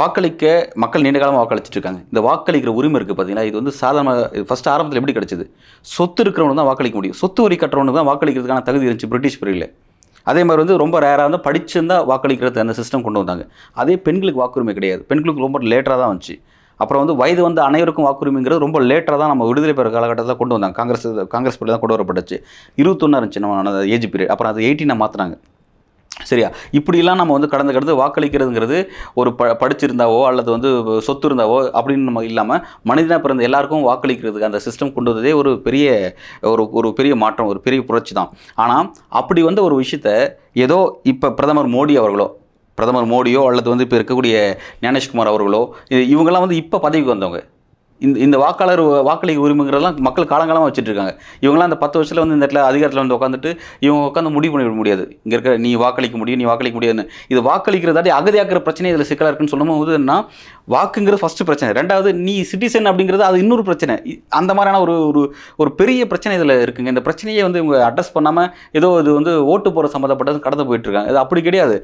வாக்களிக்க மக்கள் நீண்ட காலமாக வாக்களிச்சுட்டு இருக்காங்க. இந்த வாக்களிக்கிற உரிமை இருக்குது பார்த்தீங்களா, இது வந்து சாதாரண ஃபஸ்ட்டு ஆரம்பத்தில் எப்படி கிடச்சிது? சொத்து இருக்கிறவனுக்கு தான் வாக்களிக்க முடியும். சொத்து வரி கட்டுறவனுக்கு தான் வாக்களிக்கிறதுக்கான தகுதி இருந்துச்சு பிரிட்டிஷ் பீரியடில். அதே மாதிரி வந்து ரொம்ப ரேராக வந்து படிச்சிருந்தா வாக்களிக்கிறது அந்த சிஸ்டம் கொண்டு வந்தாங்க. அதே பெண்களுக்கு வாக்குரிமை கிடையாது. பெண்களுக்கு ரொம்ப லேட்டராக தான் வந்துச்சு. அப்புறம் வந்து வயது வந்து அனைவருக்கும் வாக்குரிமைங்கிறது ரொம்ப லேட்டராக தான் நம்ம விடுதலை பெற காலகட்டத்தில் கொண்டு வந்தாங்க. காங்கிரஸ் பீரியட் தான் கொண்டு வரப்பட்டுச்சு. 21 இருந்துச்சு நம்ம ஏஜ் பீரியட். அப்புறம் அது 18 மாற்றினாங்க. சரியா? இப்படிலாம் நம்ம வந்து கடந்து வாக்களிக்கிறதுங்கிறது ஒரு படிச்சிருந்தாவோ அல்லது வந்து சொத்து இருந்தாவோ அப்படின்னு நம்ம இல்லாமல் மனிதனாக பிறந்த எல்லாருக்கும் வாக்களிக்கிறதுக்கு அந்த சிஸ்டம் கொண்டு வந்ததே ஒரு பெரிய ஒரு பெரிய மாற்றம், ஒரு பெரிய புரட்சி தான். ஆனால் அப்படி வந்த ஒரு விஷயத்த ஏதோ இப்போ பிரதமர் மோடியோ அல்லது வந்து இப்போ இருக்கக்கூடிய ஞானேஷ்குமார் அவர்களோ இவங்கெல்லாம் வந்து இப்போ பதவிக்கு வந்தவங்க. இந்த வாக்களிக்க உரிமைங்கிறதெல்லாம் மக்கள் காலங்காலமாக வச்சுட்டு இருக்காங்க. இவங்களாம் அந்த 10 வருஷத்தில் வந்து இந்த இடத்துல அதிகாரத்தில் வந்து உட்காந்துட்டு இவங்க உட்காந்து முடிவு பண்ணிவிட முடியாது. இங்கே இருக்க நீ வாக்களிக்க முடியாதுன்னு. இது வாக்களிக்கிறதாட்டி அகதியாக்குற பிரச்சனை இதில் சிக்கலாக இருக்குன்னு சொல்லும்போது என்ன, வாக்குங்கிறது ஃபஸ்ட்டு பிரச்சனை. ரெண்டாவது நீ சிட்டிசன் அப்படிங்கிறது அது இன்னொரு பிரச்சனை. அந்த மாதிரியான ஒரு பெரிய பிரச்சனை இதில் இருக்குங்க. இந்த பிரச்சனையை வந்து இவங்க அட்ரஸ் பண்ணாமல் ஏதோ இது வந்து ஓட்டு போகிற சம்மந்தப்பட்டது கடந்து போயிட்டுருக்காங்க. இது அப்படி கிடையாது.